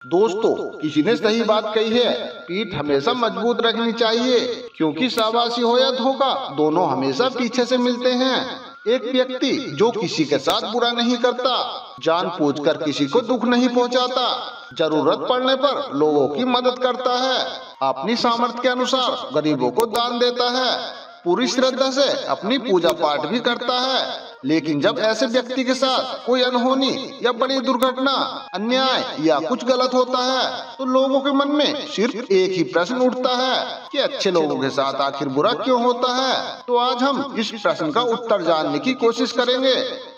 दोस्तों, किसी ने सही बात कही है, पीठ हमेशा मजबूत रखनी चाहिए, क्योंकि शाबाशी हो या धोखा दोनों हमेशा पीछे से मिलते हैं। एक व्यक्ति जो किसी के साथ बुरा नहीं करता, जानबूझकर किसी को दुख नहीं पहुंचाता, जरूरत पड़ने पर लोगों की मदद करता है, अपनी सामर्थ्य के अनुसार गरीबों को दान देता है, पूरी श्रद्धा से अपनी पूजा पाठ भी करता है। लेकिन जब ऐसे व्यक्ति के साथ कोई अनहोनी या बड़ी दुर्घटना, अन्याय या कुछ गलत होता है, तो लोगों के मन में सिर्फ एक ही प्रश्न उठता है कि अच्छे लोगों के साथ आखिर बुरा क्यों होता है। तो आज हम इस प्रश्न का उत्तर जानने की कोशिश करेंगे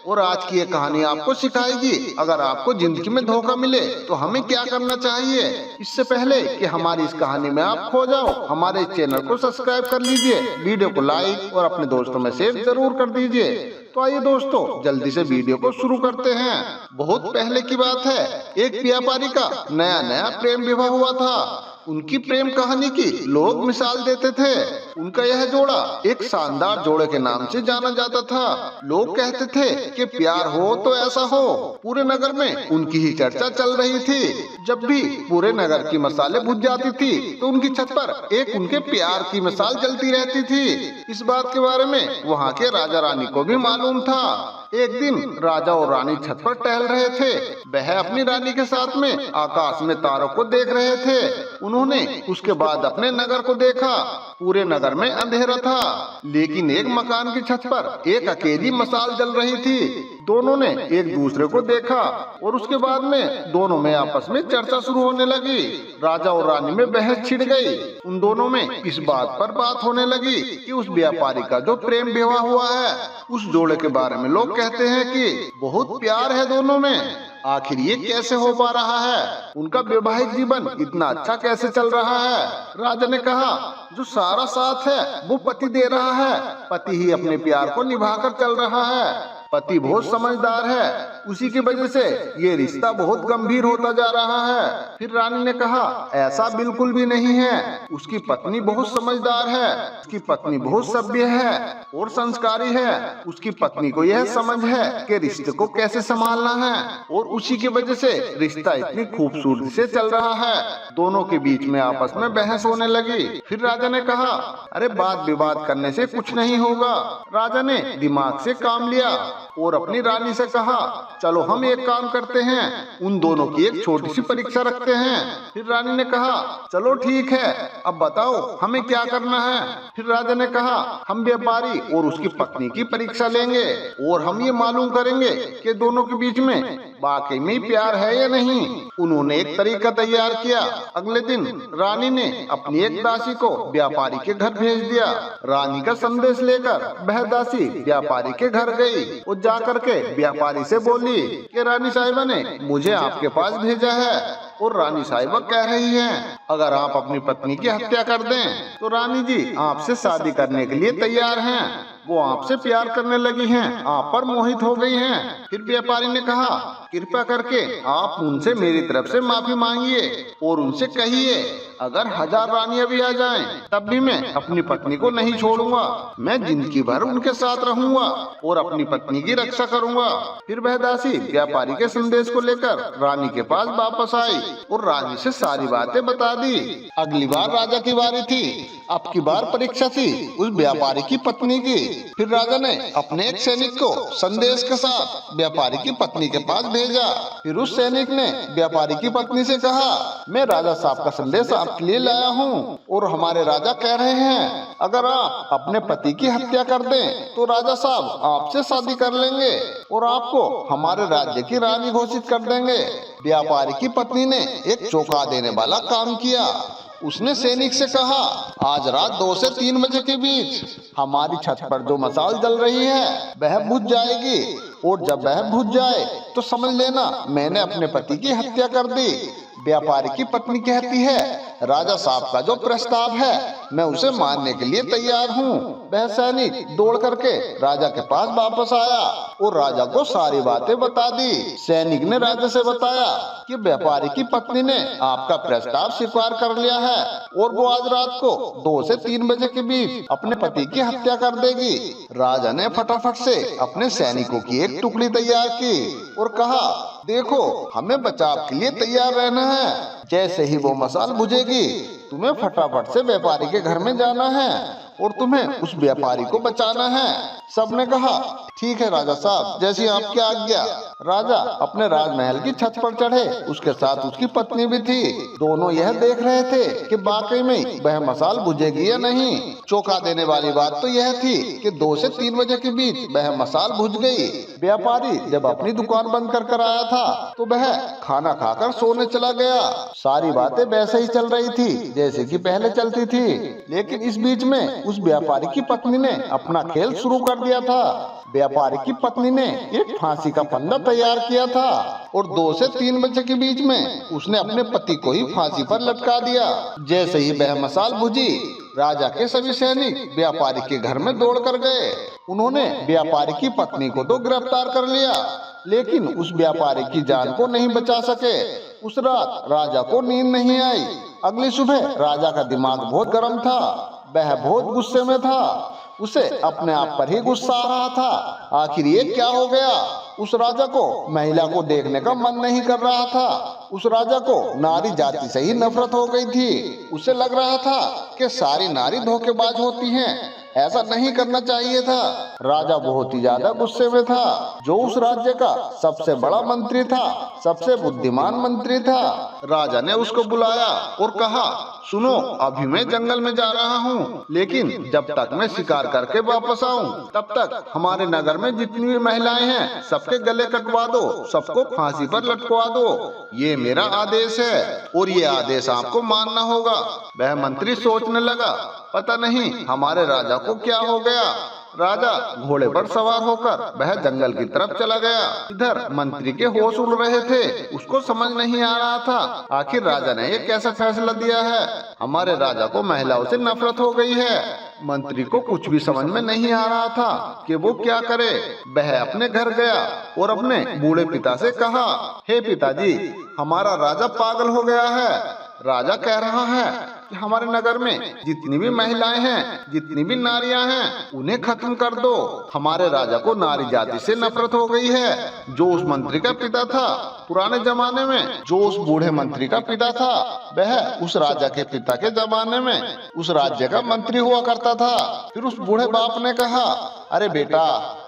और आज की ये कहानी आपको सिखाएगी अगर आपको जिंदगी में धोखा मिले तो हमें क्या करना चाहिए। इससे पहले कि हमारी इस कहानी में आप खो जाओ, हमारे चैनल को सब्सक्राइब कर लीजिए, वीडियो को लाइक और अपने दोस्तों में शेयर जरूर कर दीजिए। तो आइए दोस्तों, जल्दी से वीडियो को शुरू करते हैं। बहुत पहले की बात है, एक व्यापारी का नया नया प्रेम विवाह हुआ था। उनकी प्रेम कहानी की लोग मिसाल देते थे। उनका यह जोड़ा एक शानदार जोड़े के नाम से जाना जाता था। लोग कहते थे कि प्यार हो तो ऐसा हो। पूरे नगर में उनकी ही चर्चा चल रही थी। जब भी पूरे नगर की मसाले बुझ जाती थी तो उनकी छत पर एक उनके प्यार की मिसाल जलती रहती थी। इस बात के बारे में वहाँ के राजा रानी को भी मालूम था। एक दिन राजा और रानी छत पर टहल रहे थे। वह अपनी रानी के साथ में आकाश में तारों को देख रहे थे। उन्होंने उसके बाद अपने नगर को देखा। पूरे नगर में अंधेरा था, लेकिन एक मकान की छत पर एक अकेली मशाल जल रही थी। दोनों ने एक दूसरे को देखा और उसके बाद में दोनों में आपस में चर्चा शुरू होने लगी। राजा और रानी में बहस छिड़ गई। उन दोनों में इस बात पर बात होने लगी कि उस व्यापारी का जो प्रेम विवाह हुआ है, उस जोड़े के बारे में लोग कहते हैं कि बहुत प्यार है दोनों में। आखिर ये कैसे हो पा रहा है? उनका वैवाहिक जीवन इतना अच्छा कैसे चल रहा है? राजा ने कहा, जो सारा साथ है वो पति दे रहा है। पति ही अपने प्यार को निभाकर चल रहा है। पति बहुत समझदार है, उसी की वजह से ये रिश्ता बहुत गंभीर होता जा रहा है। फिर रानी ने कहा, ऐसा बिल्कुल भी नहीं है। उसकी पत्नी बहुत समझदार है, उसकी पत्नी बहुत सभ्य है और संस्कारी है। उसकी पत्नी को यह समझ है कि रिश्ते को कैसे संभालना है और उसी की वजह से रिश्ता इतनी खूबसूरती से चल रहा है। दोनों के बीच में आपस में बहस होने लगी। फिर राजा ने कहा, अरे बात विवाद करने से कुछ नहीं होगा। राजा ने दिमाग से काम लिया और अपनी रानी से कहा, चलो हम एक काम करते हैं, उन दोनों की एक छोटी सी परीक्षा रखते हैं। फिर रानी ने कहा, चलो ठीक है, अब बताओ हमें क्या करना है। फिर राजा ने कहा, हम व्यापारी और उसकी पत्नी की परीक्षा लेंगे और हम ये मालूम करेंगे कि दोनों के बीच में वाकई में प्यार है या नहीं। उन्होंने एक तरीका तैयार किया। अगले दिन रानी ने अपनी एक दासी को व्यापारी के घर भेज दिया। रानी का संदेश लेकर वह दासी व्यापारी के घर गई और जा करके व्यापारी से बोली कि रानी साहिबा ने मुझे आपके पास भेजा है और रानी साहिबा कह रही हैं, अगर आप अपनी पत्नी की हत्या कर दें तो रानी जी आपसे शादी करने के लिए तैयार हैं। वो आपसे प्यार करने लगी हैं, आप पर मोहित हो गई हैं। फिर व्यापारी ने कहा, कृपया करके आप उनसे मेरी तरफ से माफी मांगिए और उनसे कहिए, अगर 1000 रानियां भी आ जाएं, तब भी मैं अपनी पत्नी को नहीं छोड़ूंगा। मैं जिंदगी भर उनके साथ रहूंगा और अपनी पत्नी की रक्षा करूंगा। फिर वह दासी व्यापारी के संदेश को लेकर रानी के पास वापस आई और रानी से सारी बातें बता दी। अगली बार राजा की बारी थी। अब की बार परीक्षा थी उस व्यापारी की पत्नी की। फिर राजा ने अपने एक सैनिक को संदेश के साथ व्यापारी की पत्नी के पास भेजा। फिर उस सैनिक ने व्यापारी की पत्नी से कहा, मैं राजा साहब का संदेश आपके लिए लाया हूँ और हमारे राजा कह रहे हैं, अगर आप अपने पति की हत्या कर दें तो राजा साहब आपसे शादी कर लेंगे और आपको हमारे राज्य की रानी घोषित कर देंगे। व्यापारी की पत्नी ने एक चौंका देने वाला काम किया। उसने सैनिक से कहा, आज रात 2 से 3 बजे के बीच हमारी छत पर जो मशाल जल रही है वह बुझ जाएगी और जब वह बुझ जाए तो समझ लेना मैंने अपने पति की हत्या कर दी। व्यापारी की पत्नी कहती है, राजा साहब का जो प्रस्ताव है मैं उसे मानने के लिए तैयार हूँ। वह सैनिक दौड़ करके राजा के पास वापस आया और राजा को सारी बातें बता दी। सैनिक ने राजा से बताया कि व्यापारी की पत्नी ने आपका प्रस्ताव स्वीकार कर लिया है और वो आज रात को 2 से 3 बजे के बीच अपने पति की हत्या कर देगी। राजा ने फटाफट से अपने सैनिकों की एक टुकड़ी तैयार की और कहा, देखो हमें बचाव के लिए तैयार रहना है। जैसे ही वो मसाल बुझेगी तुम्हें फटाफट से व्यापारी के घर में जाना है और तुम्हें उस व्यापारी को बचाना है। सबने कहा, ठीक है राजा साहब, जैसी आपकी आज्ञा। राजा अपने राजमहल की छत पर चढ़े, उसके साथ उसकी पत्नी भी थी। दोनों यह देख रहे थे कि वाकई में वह मसाल बुझेगी या नहीं। चौंका देने वाली बात तो यह थी कि 2 से 3 बजे के बीच वह मसाल बुझ गई। व्यापारी जब अपनी दुकान बंद कर आया था तो वह खाना खाकर सोने चला गया। सारी बातें वैसे ही चल रही थी जैसे कि पहले चलती थी, लेकिन इस बीच में उस व्यापारी की पत्नी ने अपना खेल शुरू कर दिया था। व्यापारी की पत्नी ने एक फांसी का फंदा तैयार किया था और 2 से 3 बजे के बीच में उसने अपने पति को ही फांसी पर लटका दिया। जैसे ही वह मसाल बुझी, राजा के सभी सैनिक व्यापारी के घर में दौड़ कर गए। उन्होंने व्यापारी की पत्नी को तो गिरफ्तार कर लिया, लेकिन उस व्यापारी की जान को नहीं बचा सके। उस रात राजा को नींद नहीं आई। अगली सुबह राजा का दिमाग बहुत गर्म था, वह बहुत गुस्से में था। उसे अपने आप पर ही गुस्सा आ रहा था। आखिर ये क्या हो गया? उस राजा को महिला को देखने का मन नहीं कर रहा था। उस राजा को नारी जाति से ही नफरत हो गई थी। उसे लग रहा था कि सारी नारी धोखेबाज होती हैं। ऐसा नहीं करना चाहिए था। राजा बहुत ही ज्यादा गुस्से में था। जो उस राज्य का सबसे बड़ा मंत्री था, सबसे बुद्धिमान मंत्री था। राजा ने उसको बुलाया और कहा, सुनो, अभी मैं जंगल में जा रहा हूँ, लेकिन जब तक मैं शिकार करके वापस आऊँ तब तक हमारे नगर में जितनी भी महिलाएं हैं सबके गले कटवा दो, सबको फांसी पर लटकवा दो। ये मेरा आदेश है और ये आदेश आपको मानना होगा। वह मंत्री सोचने लगा, पता नहीं हमारे राजा को क्या हो गया। राजा घोड़े पर सवार होकर वह जंगल की तरफ चला गया। इधर मंत्री के होश उड़ रहे थे। उसको समझ नहीं आ रहा था आखिर राजा ने ये कैसा फैसला दिया है। हमारे राजा को महिलाओं से नफरत हो गई है। मंत्री को कुछ भी समझ में नहीं आ रहा था कि वो क्या करे। वह अपने घर गया और अपने बूढ़े पिता से कहा, हे पिताजी, हमारा राजा पागल हो गया है। राजा कह रहा है कि हमारे नगर में जितनी भी महिलाएं हैं, जितनी भी नारियां हैं, उन्हें खत्म कर दो। हमारे राजा को नारी जाति से नफरत हो गई है। जो उस मंत्री का पिता था पुराने जमाने में, जो उस बूढ़े मंत्री का पिता था, वह उस राजा के पिता के जमाने में उस राज्य का मंत्री हुआ करता था। फिर उस बूढ़े बाप ने कहा, अरे बेटा,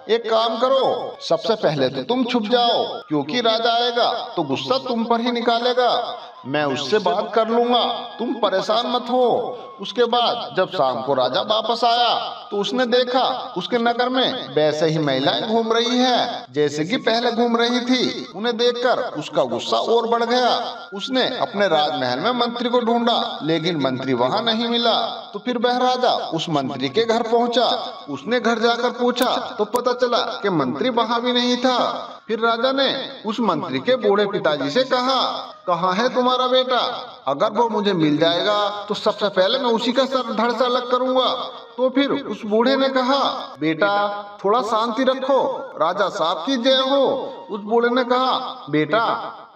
एक काम करो, सबसे पहले तो तुम छुप जाओ, क्योंकि राजा आएगा तो गुस्सा तुम पर ही निकालेगा। मैं उससे बात कर लूंगा, तुम परेशान मत हो। उसके बाद जब शाम को राजा वापस आया तो उसने देखा उसके नगर में वैसे ही महिलाएं घूम रही हैं, जैसे कि पहले घूम रही थी। उन्हें देखकर उसका गुस्सा और बढ़ गया। उसने अपने राजमहल में मंत्री को ढूंढा, लेकिन मंत्री वहाँ नहीं मिला। तो फिर वह राजा उस मंत्री के घर पहुँचा। उसने घर जाकर पूछा तो पता चला कि मंत्री वहाँ भी नहीं था। फिर राजा ने उस मंत्री के बूढ़े पिताजी से कहा, कहाँ है तुम्हारा बेटा? अगर वो मुझे मिल जाएगा तो सबसे पहले मैं उसी का सर धड़ से अलग करूंगा। तो फिर उस बूढ़े ने कहा, बेटा थोड़ा शांति रखो, राजा साहब की जय हो। उस बूढ़े ने कहा, बेटा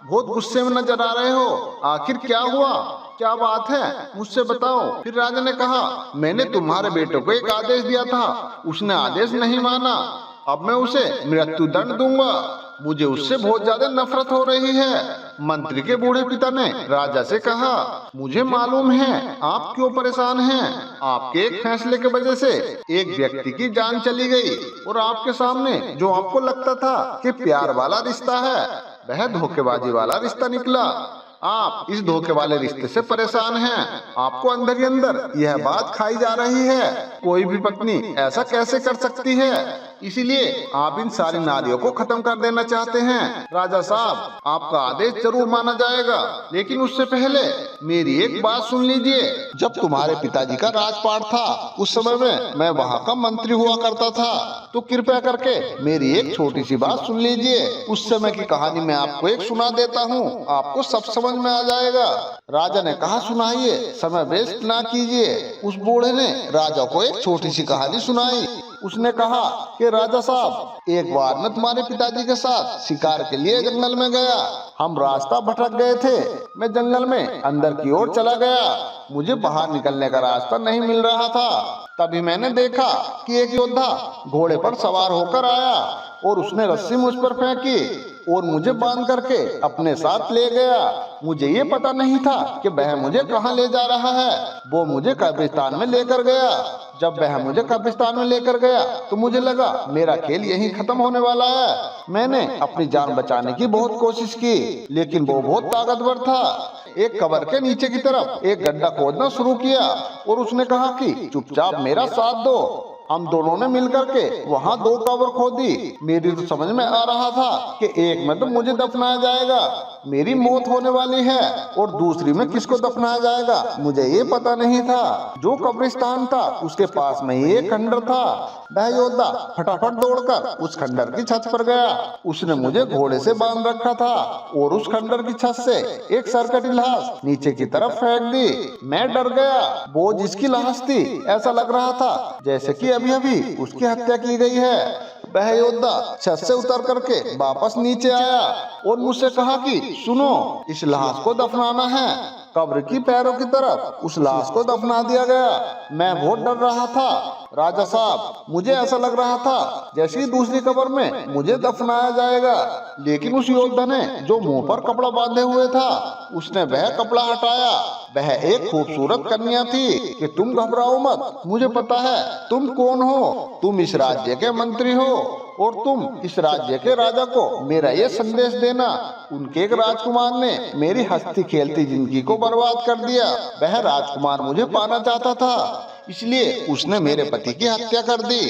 बहुत गुस्से में नजर आ रहे हो, आखिर क्या हुआ, क्या बात है, मुझसे बताओ। फिर राजा ने कहा, मैंने तुम्हारे बेटे को एक आदेश दिया था, उसने आदेश नहीं माना। अब मैं उसे मृत्यु दंड दूंगा। मुझे उससे बहुत ज्यादा नफरत हो रही है। मंत्री के बूढ़े पिता ने राजा से कहा, मुझे मालूम है आप क्यों परेशान हैं। आपके एक फैसले के वजह से एक व्यक्ति की जान चली गई और आपके सामने जो आपको लगता था कि प्यार वाला रिश्ता है, वह धोखेबाजी वाला रिश्ता निकला। आप इस धोखे वाले रिश्ते से परेशान हैं। आपको अंदर ही अंदर यह बात खाई जा रही है, कोई भी पत्नी ऐसा कैसे कर सकती है। इसीलिए आप इन सारी नारियों को खत्म कर देना चाहते हैं। राजा साहब, आपका आदेश जरूर माना जाएगा, लेकिन उससे पहले मेरी एक बात सुन लीजिए। जब तुम्हारे पिताजी का राजपाट था, उस समय में मैं वहाँ का मंत्री हुआ करता था, तो कृपया करके मेरी एक छोटी सी बात सुन लीजिए। उस समय की कहानी मैं आपको एक सुना देता हूँ, आपको सब समझ में आ जाएगा। राजा ने कहा, सुनाइए, समय वेस्ट ना कीजिए। उस बूढ़े ने राजा को एक छोटी सी कहानी सुनाई। उसने कहा कि राजा साहब, एक बार मैं तुम्हारे पिताजी के साथ शिकार के लिए जंगल में गया। हम रास्ता भटक गए थे। मैं जंगल में अंदर की ओर चला गया। मुझे बाहर निकलने का रास्ता नहीं मिल रहा था। तभी मैंने देखा कि एक योद्धा घोड़े पर सवार होकर आया और उसने रस्सी मुझ पर फेंकी और मुझे बांध करके अपने साथ ले गया। मुझे ये पता नहीं था कि वह मुझे कहाँ ले जा रहा है। वो मुझे कब्रिस्तान में लेकर गया। जब वह मुझे कब्रिस्तान में लेकर गया तो मुझे लगा मेरा खेल यहीं खत्म होने वाला है। मैंने अपनी जान बचाने की बहुत कोशिश की, लेकिन वो बहुत ताकतवर था। एक कब्र के नीचे की तरफ एक गड्ढा खोदना शुरू किया और उसने कहा कि चुपचाप मेरा साथ दो। हम दोनों ने मिलकर के वहाँ 2 कब्र खोदी। मेरी तो समझ में आ रहा था कि एक में तो मुझे दफनाया जाएगा, मेरी मौत होने वाली है, और दूसरी में किसको दफनाया जाएगा मुझे ये पता नहीं था। जो कब्रिस्तान था उसके पास में ही एक खंडर था। वह योद्धा फटाफट दौड़कर उस खंडर की छत पर गया। उसने मुझे घोड़े से बांध रखा था और उस खंडर की छत से एक सरकटी लाश नीचे की तरफ फेंक दी। मैं डर गया। वो जिसकी लाश थी, ऐसा लग रहा था जैसे कि अभी अभी उसकी हत्या की गई है। वह योद्धा छत से उतर करके वापस नीचे आया और मुझसे कहा कि सुनो, इस लाश को दफनाना है। कब्र की पैरों की तरफ उस लाश को दफना दिया गया। मैं बहुत डर रहा था राजा साहब। मुझे ऐसा लग रहा था जैसे दूसरी कब्र में मुझे दफनाया जाएगा। लेकिन उस योद्धा ने जो मुंह पर कपड़ा बांधे हुए था, उसने वह कपड़ा हटाया। वह एक खूबसूरत कन्या थी कि तुम घबराओ मत, मुझे पता है तुम कौन हो। तुम इस राज्य के मंत्री हो और तुम इस राज्य के राजा को मेरा ये संदेश देना। उनके एक राजकुमार ने मेरी हंसती खेलती जिंदगी को बर्बाद कर दिया। वह राजकुमार मुझे पाना चाहता था, इसलिए उसने मेरे पति की हत्या कर दी।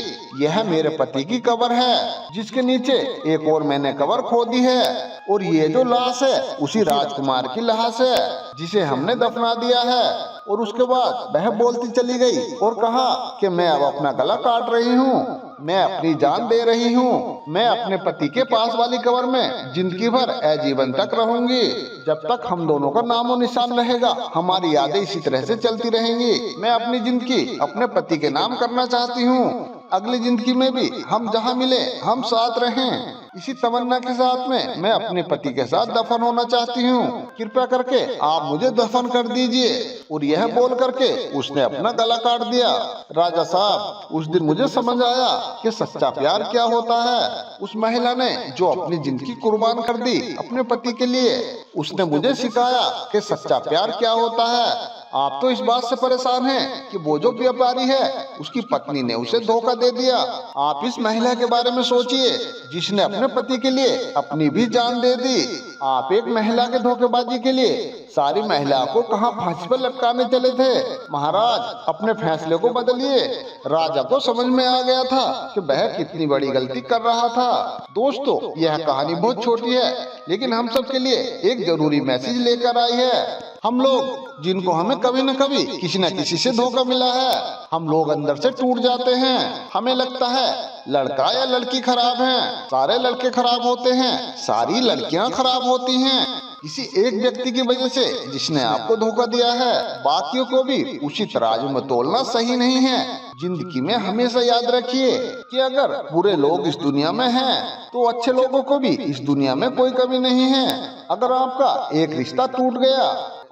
यह मेरे पति की कब्र है, जिसके नीचे एक और मैंने कब्र खोदी है, और ये जो लाश है उसी राजकुमार की लाश है जिसे हमने दफना दिया है। और उसके बाद वह बोलती चली गई और कहा कि मैं अब अपना गला काट रही हूँ, मैं अपनी जान दे रही हूँ। मैं अपने पति के पास वाली कब्र में जिंदगी भर आजीवन तक रहूंगी। जब तक हम दोनों का नामो निशान रहेगा, हमारी यादें इसी तरह से चलती रहेंगी। मैं अपनी जिंदगी अपने पति के नाम करना चाहती हूँ। अगली जिंदगी में भी हम जहाँ मिले हम साथ रहें। इसी तमन्ना के साथ में मैं अपने पति के साथ दफन होना चाहती हूँ। कृपया करके आप मुझे दफन कर दीजिए। और यह बोल करके उसने अपना गला काट दिया। राजा साहब, उस दिन मुझे समझ आया कि सच्चा प्यार क्या होता है। उस महिला ने जो अपनी जिंदगी कुर्बान कर दी अपने पति के लिए, उसने मुझे सिखाया कि सच्चा प्यार क्या होता है। आप तो इस बात से परेशान हैं कि वो जो व्यापारी है उसकी पत्नी ने उसे धोखा दे दिया। आप इस महिला के बारे में सोचिए जिसने अपने पति के लिए अपनी भी जान दे दी। आप एक महिला के धोखेबाजी के लिए सारी महिलाओं को कहां फांसी पर लटकाने चले थे। महाराज, अपने फैसले को बदलिए। राजा को समझ में आ गया था कि वह कितनी बड़ी गलती कर रहा था। दोस्तों, यह कहानी बहुत छोटी है, लेकिन हम सब के लिए एक जरूरी मैसेज लेकर आई है। हम लोग जिनको हमें कभी न कभी किसी न किसी से धोखा मिला है, हम लोग अंदर से टूट जाते हैं। हमें लगता है लड़का या लड़की खराब है, सारे लड़के खराब होते हैं, सारी लड़कियां खराब होती हैं। किसी एक व्यक्ति की वजह से जिसने आपको धोखा दिया है, बाकियों को भी उसी तराजू में तोलना सही नहीं है। जिंदगी में हमेशा याद रखिए कि अगर बुरे लोग इस दुनिया में हैं, तो अच्छे लोगों को भी इस दुनिया में कोई कमी नहीं है। अगर आपका एक रिश्ता टूट गया,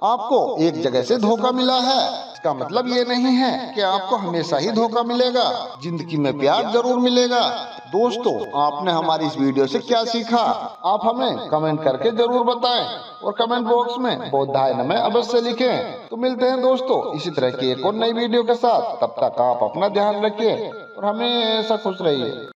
आपको एक जगह से धोखा मिला है, इसका मतलब ये नहीं है कि आपको हमेशा ही धोखा मिलेगा। जिंदगी में प्यार जरूर मिलेगा। दोस्तों, आपने हमारी इस वीडियो से क्या सीखा, आप हमें कमेंट करके जरूर बताएं और कमेंट बॉक्स में बौद्धाय नमः अवश्य लिखें। तो मिलते हैं दोस्तों इसी तरह की एक और नई वीडियो के साथ। तब तक आप अपना ध्यान रखिए और हमेशा खुश रहिए।